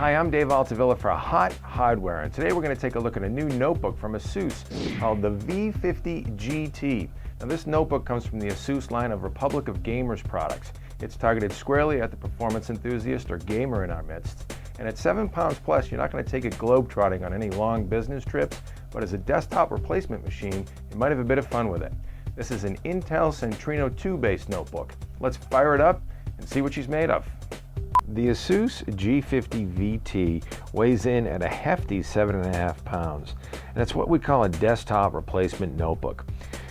Hi, I'm Dave Altavilla for Hot Hardware, and today we're going to take a look at a new notebook from Asus called the V50GT. Now this notebook comes from the Asus line of Republic of Gamers products. It's targeted squarely at the performance enthusiast or gamer in our midst. And at 7 pounds plus, you're not going to take it globetrotting on any long business trips, but as a desktop replacement machine, you might have a bit of fun with it. This is an Intel Centrino 2 based notebook. Let's fire it up and see what she's made of. The Asus G50Vt weighs in at a hefty 7.5 pounds, and it's what we call a desktop replacement notebook.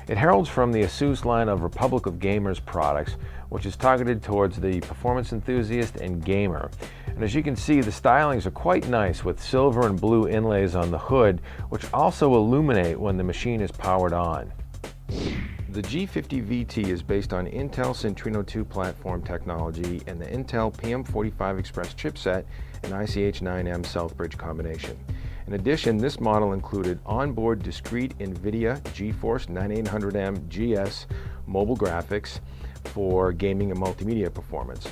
It heralds from the Asus line of Republic of Gamers products, which is targeted towards the performance enthusiast and gamer. And as you can see, the stylings are quite nice with silver and blue inlays on the hood, which also illuminate when the machine is powered on. The G50Vt is based on Intel Centrino 2 platform technology and the Intel PM45 Express chipset and ICH9M Southbridge combination. In addition, this model included onboard discrete NVIDIA GeForce 9800M GS mobile graphics for gaming and multimedia performance.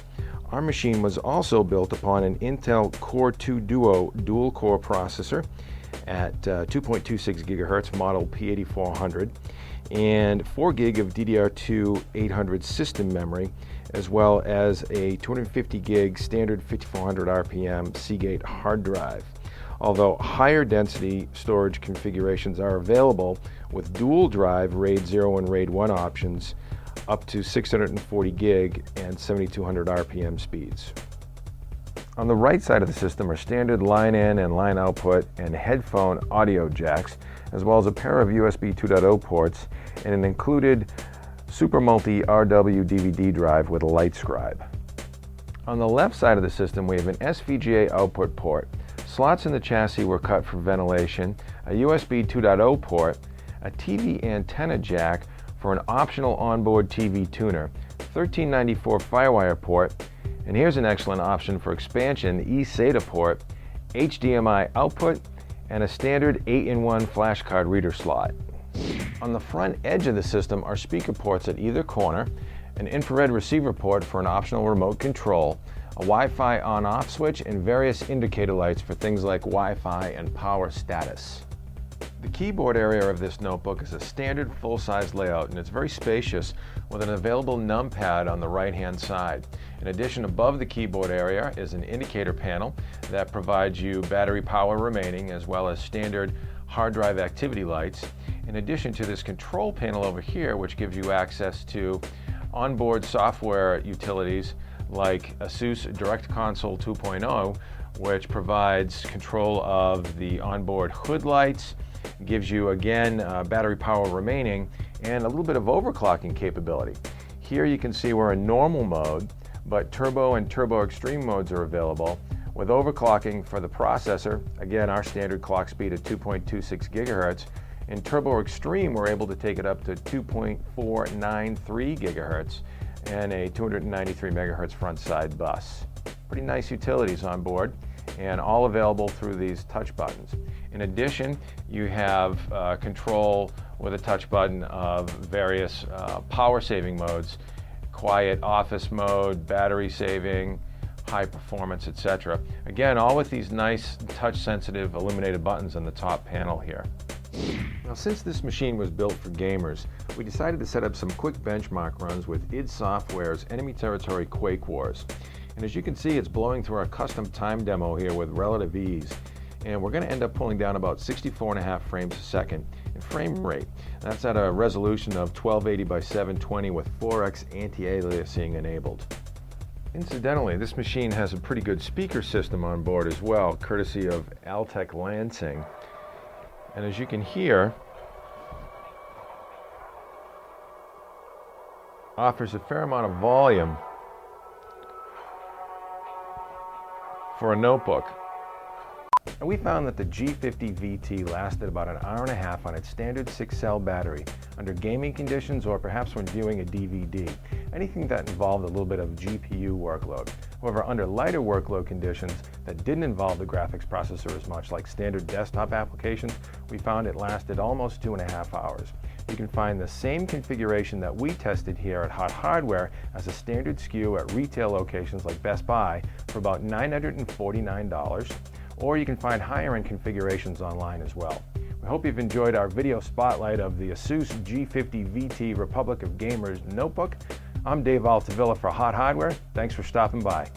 Our machine was also built upon an Intel Core 2 Duo dual-core processor at 2.26 GHz model P8400 and 4 GB of DDR2 800 system memory, as well as a 250 GB standard 5400 RPM Seagate hard drive. Although higher density storage configurations are available with dual drive RAID 0 and RAID 1 options up to 640 GB and 7200 RPM speeds. On the right side of the system are standard line in and line output and headphone audio jacks, as well as a pair of USB 2.0 ports and an included Super Multi RW DVD drive with a light scribe. On the left side of the system we have an SVGA output port. Slots in the chassis were cut for ventilation, a USB 2.0 port, a TV antenna jack for an optional onboard TV tuner, 1394 Firewire port, and here's an excellent option for expansion, eSATA port, HDMI output, and a standard 8-in-1 flash card reader slot. On the front edge of the system are speaker ports at either corner, an infrared receiver port for an optional remote control, a Wi-Fi on-off switch, and various indicator lights for things like Wi-Fi and power status. The keyboard area of this notebook is a standard full-size layout, and it's very spacious with an available numpad on the right-hand side. In addition, above the keyboard area is an indicator panel that provides you battery power remaining as well as standard hard drive activity lights. In addition to this control panel over here, which gives you access to onboard software utilities like Asus Direct Console 2.0, which provides control of the onboard hood lights, gives you again battery power remaining, and a little bit of overclocking capability. Here you can see we're in normal mode, but turbo and turbo extreme modes are available with overclocking for the processor. Again, our standard clock speed at 2.26 GHz. In turbo extreme, we're able to take it up to 2.493 GHz and a 293 MHz front side bus. Pretty nice utilities on board, and all available through these touch buttons. In addition, you have control with a touch button of various power saving modes, quiet office mode, battery saving, high performance, etc. Again, all with these nice touch sensitive illuminated buttons on the top panel here. Now, since this machine was built for gamers, we decided to set up some quick benchmark runs with id Software's Enemy Territory Quake Wars. And as you can see, it's blowing through our custom time demo here with relative ease. And we're going to end up pulling down about 64.5 frames a second in frame rate. That's at a resolution of 1280 by 720 with 4x anti-aliasing enabled. Incidentally, this machine has a pretty good speaker system on board as well, courtesy of Altec Lansing. And as you can hear, offers a fair amount of volume for a notebook. And we found that the G50Vt lasted about an hour and a half on its standard 6-cell battery under gaming conditions or perhaps when viewing a DVD, anything that involved a little bit of GPU workload. However, under lighter workload conditions that didn't involve the graphics processor as much, like standard desktop applications, we found it lasted almost 2.5 hours. You can find the same configuration that we tested here at Hot Hardware as a standard SKU at retail locations like Best Buy for about $949, or you can find higher-end configurations online as well. We hope you've enjoyed our video spotlight of the Asus G50Vt Republic of Gamers notebook. I'm Dave Altavilla for Hot Hardware. Thanks for stopping by.